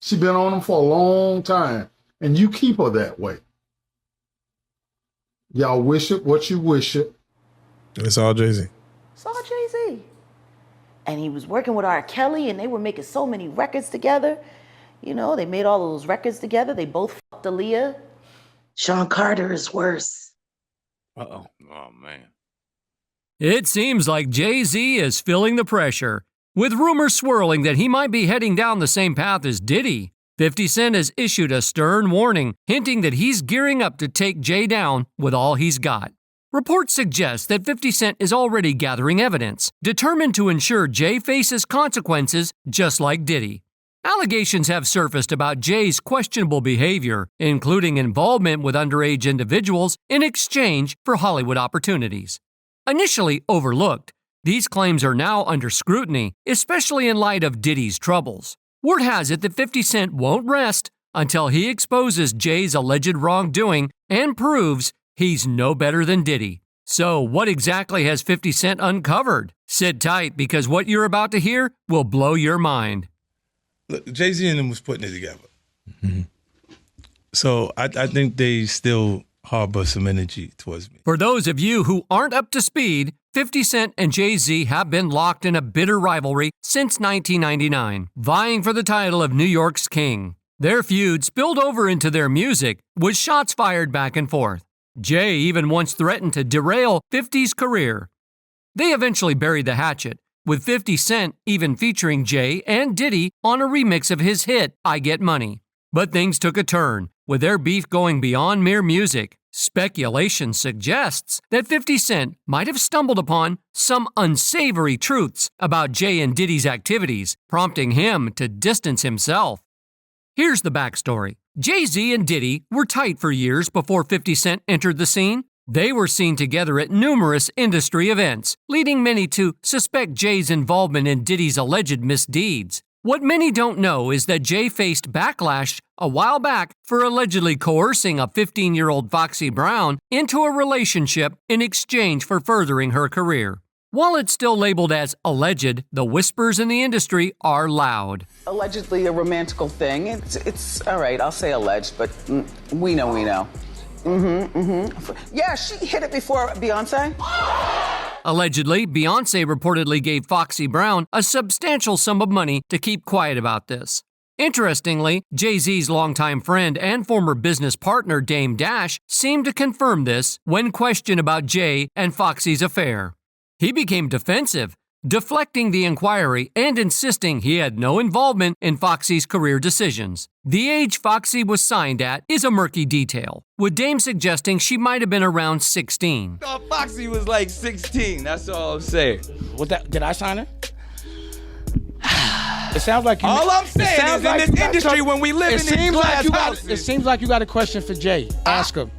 She been on him for a long time, and you keep her that way. Y'all wish it what you wish it. It's all Jay-Z. It's all Jay-Z. And he was working with R. Kelly, and they were making so many records together. You know, they made all those records together. They both fucked Aaliyah. Sean Carter is worse. Uh-oh. Oh, man. It seems like Jay-Z is feeling the pressure, with rumors swirling that he might be heading down the same path as Diddy. 50 Cent has issued a stern warning, hinting that he's gearing up to take Jay down with all he's got. Reports suggest that 50 Cent is already gathering evidence, determined to ensure Jay faces consequences just like Diddy. Allegations have surfaced about Jay's questionable behavior, including involvement with underage individuals in exchange for Hollywood opportunities. Initially overlooked, these claims are now under scrutiny, especially in light of Diddy's troubles. Word has it that 50 Cent won't rest until he exposes Jay's alleged wrongdoing and proves he's no better than Diddy. So what exactly has 50 Cent uncovered? Sit tight, because what you're about to hear will blow your mind. Look, Jay-Z and them was putting it together. Mm-hmm. So I think they still harbor some energy towards me. For those of you who aren't up to speed, 50 Cent and Jay-Z have been locked in a bitter rivalry since 1999, vying for the title of New York's king. Their feud spilled over into their music, with shots fired back and forth. Jay even once threatened to derail 50's career. They eventually buried the hatchet, with 50 Cent even featuring Jay and Diddy on a remix of his hit, I Get Money. But things took a turn, with their beef going beyond mere music. Speculation suggests that 50 Cent might have stumbled upon some unsavory truths about Jay and Diddy's activities, prompting him to distance himself. Here's the backstory. Jay-Z and Diddy were tight for years before 50 Cent entered the scene. They were seen together at numerous industry events, leading many to suspect Jay's involvement in Diddy's alleged misdeeds. What many don't know is that Jay faced backlash a while back for allegedly coercing a 15-year-old Foxy Brown into a relationship in exchange for furthering her career. While it's still labeled as alleged, the whispers in the industry are loud. Allegedly a romantical thing. It's all right, I'll say alleged, but we know. Yeah, she hit it before Beyonce. Allegedly, Beyonce reportedly gave Foxy Brown a substantial sum of money to keep quiet about this. Interestingly, Jay-Z's longtime friend and former business partner Dame Dash seemed to confirm this when questioned about Jay and Foxy's affair. He became defensive, deflecting the inquiry and insisting he had no involvement in Foxy's career decisions. The age Foxy was signed at is a murky detail, with Dame suggesting she might have been around 16. I thought Foxy was like 16, that's all I'm saying. Did I sign her? It sounds like you. All I'm saying is in this industry, when we live in these glass houses. It seems like you got a question for Jay. Ask him.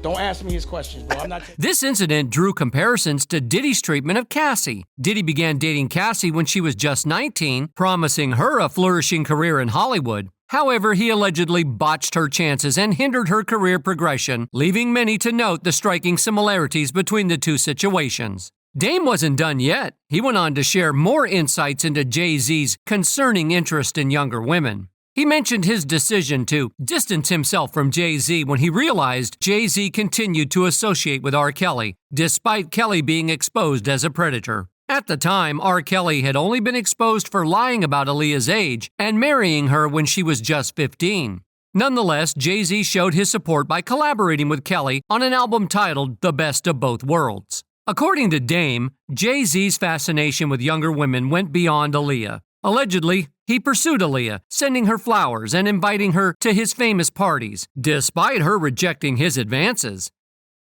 Don't ask me his questions, bro. I'm not. This incident drew comparisons to Diddy's treatment of Cassie. Diddy began dating Cassie when she was just 19, promising her a flourishing career in Hollywood. However, he allegedly botched her chances and hindered her career progression, leaving many to note the striking similarities between the two situations. Dame wasn't done yet. He went on to share more insights into Jay-Z's concerning interest in younger women. He mentioned his decision to distance himself from Jay-Z when he realized Jay-Z continued to associate with R. Kelly, despite Kelly being exposed as a predator. At the time, R. Kelly had only been exposed for lying about Aaliyah's age and marrying her when she was just 15. Nonetheless, Jay-Z showed his support by collaborating with Kelly on an album titled The Best of Both Worlds. According to Dame, Jay-Z's fascination with younger women went beyond Aaliyah. Allegedly, he pursued Aaliyah, sending her flowers and inviting her to his famous parties, despite her rejecting his advances.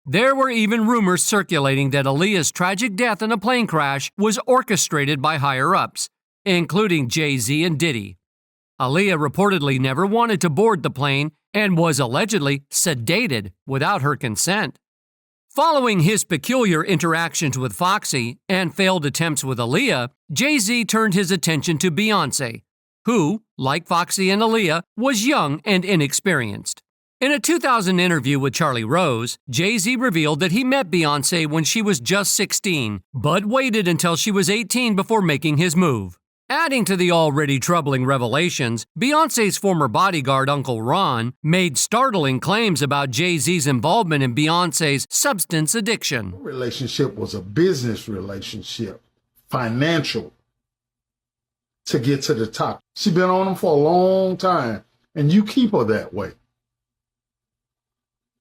There were even rumors circulating that Aaliyah's tragic death in a plane crash was orchestrated by higher-ups, including Jay-Z and Diddy. Aaliyah reportedly never wanted to board the plane and was allegedly sedated without her consent. Following his peculiar interactions with Foxy and failed attempts with Aaliyah, Jay-Z turned his attention to Beyonce, who, like Foxy and Aaliyah, was young and inexperienced. In a 2000 interview with Charlie Rose, Jay-Z revealed that he met Beyonce when she was just 16, but waited until she was 18 before making his move. Adding to the already troubling revelations, Beyonce's former bodyguard Uncle Ron made startling claims about Jay-Z's involvement in Beyonce's substance addiction. The relationship was a business relationship, financial, to get to the top. She's been on him for a long time, and you keep her that way.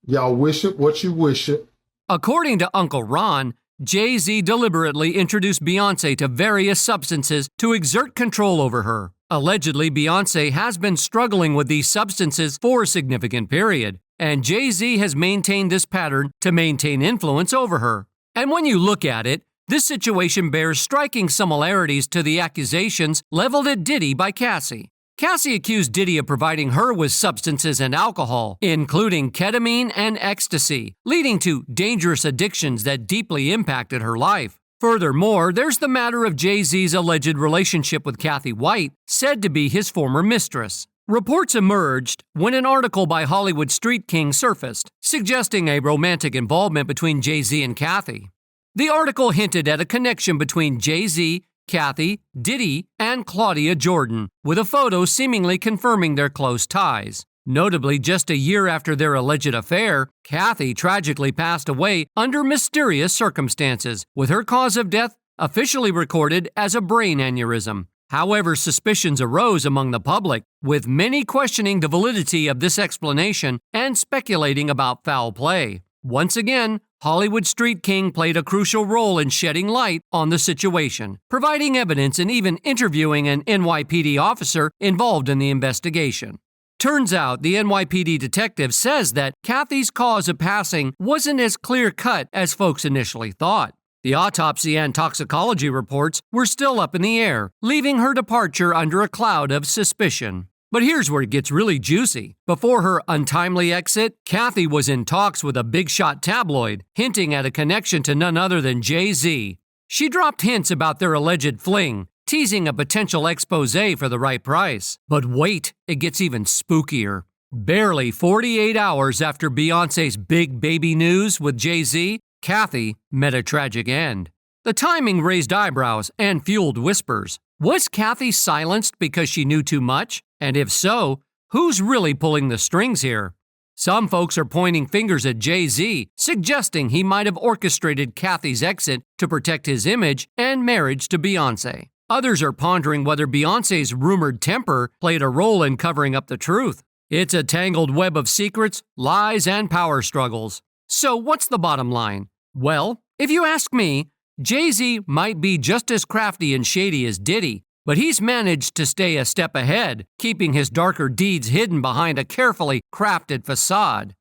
Y'all wish it what you wish it. According to Uncle Ron, Jay-Z deliberately introduced Beyonce to various substances to exert control over her. Allegedly, Beyonce has been struggling with these substances for a significant period, and Jay-Z has maintained this pattern to maintain influence over her. And when you look at it, this situation bears striking similarities to the accusations leveled at Diddy by Cassie. Cassie accused Diddy of providing her with substances and alcohol, including ketamine and ecstasy, leading to dangerous addictions that deeply impacted her life. Furthermore, there's the matter of Jay-Z's alleged relationship with Kathy White, said to be his former mistress. Reports emerged when an article by Hollywood Street King surfaced, suggesting a romantic involvement between Jay-Z and Kathy. The article hinted at a connection between Jay-Z, Kathy, Diddy, and Claudia Jordan, with a photo seemingly confirming their close ties. Notably, just a year after their alleged affair, Kathy tragically passed away under mysterious circumstances, with her cause of death officially recorded as a brain aneurysm. However, suspicions arose among the public, with many questioning the validity of this explanation and speculating about foul play. Once again, Hollywood Street King played a crucial role in shedding light on the situation, providing evidence and even interviewing an NYPD officer involved in the investigation. Turns out the NYPD detective says that Kathy's cause of passing wasn't as clear-cut as folks initially thought. The autopsy and toxicology reports were still up in the air, leaving her departure under a cloud of suspicion. But here's where it gets really juicy. Before her untimely exit, Kathy was in talks with a big-shot tabloid, hinting at a connection to none other than Jay-Z. She dropped hints about their alleged fling, teasing a potential expose for the right price. But wait, it gets even spookier. Barely 48 hours after Beyonce's big baby news with Jay-Z, Kathy met a tragic end. The timing raised eyebrows and fueled whispers. Was Kathy silenced because she knew too much? And if so, who's really pulling the strings here? Some folks are pointing fingers at Jay-Z, suggesting he might have orchestrated Kathy's exit to protect his image and marriage to Beyonce. Others are pondering whether Beyonce's rumored temper played a role in covering up the truth. It's a tangled web of secrets, lies, and power struggles. So what's the bottom line? Well, if you ask me, Jay-Z might be just as crafty and shady as Diddy, but he's managed to stay a step ahead, keeping his darker deeds hidden behind a carefully crafted facade.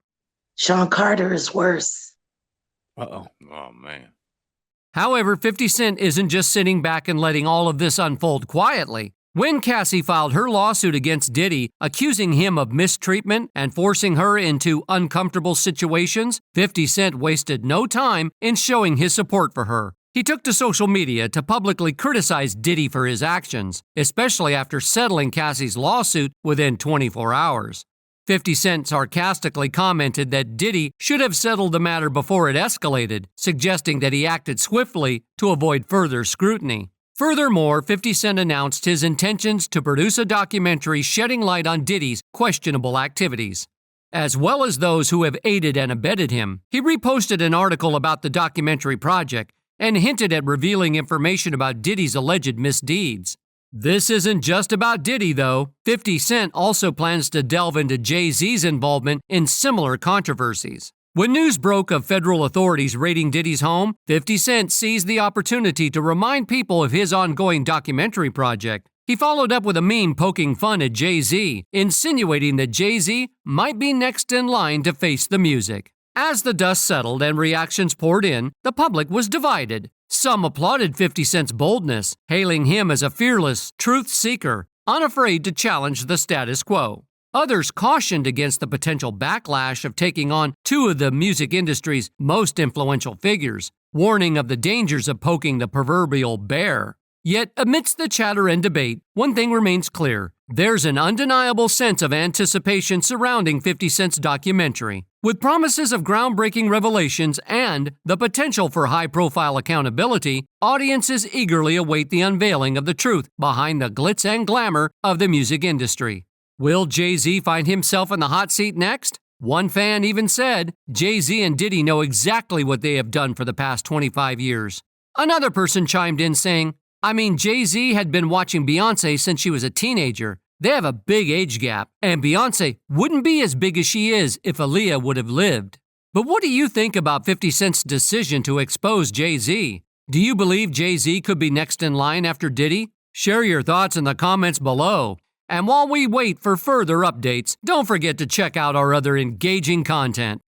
Sean Carter is worse. Uh-oh. Oh, man. However, 50 Cent isn't just sitting back and letting all of this unfold quietly. When Cassie filed her lawsuit against Diddy, accusing him of mistreatment and forcing her into uncomfortable situations, 50 Cent wasted no time in showing his support for her. He took to social media to publicly criticize Diddy for his actions, especially after settling Cassie's lawsuit within 24 hours. 50 Cent sarcastically commented that Diddy should have settled the matter before it escalated, suggesting that he acted swiftly to avoid further scrutiny. Furthermore, 50 Cent announced his intentions to produce a documentary shedding light on Diddy's questionable activities, as well as those who have aided and abetted him. He reposted an article about the documentary project and hinted at revealing information about Diddy's alleged misdeeds. This isn't just about Diddy, though. 50 Cent also plans to delve into Jay-Z's involvement in similar controversies. When news broke of federal authorities raiding Diddy's home, 50 Cent seized the opportunity to remind people of his ongoing documentary project. He followed up with a meme poking fun at Jay-Z, insinuating that Jay-Z might be next in line to face the music. As the dust settled and reactions poured in, the public was divided. Some applauded 50 Cent's boldness, hailing him as a fearless truth seeker, unafraid to challenge the status quo. Others cautioned against the potential backlash of taking on two of the music industry's most influential figures, warning of the dangers of poking the proverbial bear. Yet, amidst the chatter and debate, one thing remains clear. There's an undeniable sense of anticipation surrounding 50 Cent's documentary. With promises of groundbreaking revelations and the potential for high-profile accountability, audiences eagerly await the unveiling of the truth behind the glitz and glamour of the music industry. Will Jay-Z find himself in the hot seat next? One fan even said, Jay-Z and Diddy know exactly what they have done for the past 25 years. Another person chimed in saying, Jay-Z had been watching Beyonce since she was a teenager. They have a big age gap, and Beyonce wouldn't be as big as she is if Aaliyah would have lived. But what do you think about 50 Cent's decision to expose Jay-Z? Do you believe Jay-Z could be next in line after Diddy? Share your thoughts in the comments below. And while we wait for further updates, don't forget to check out our other engaging content.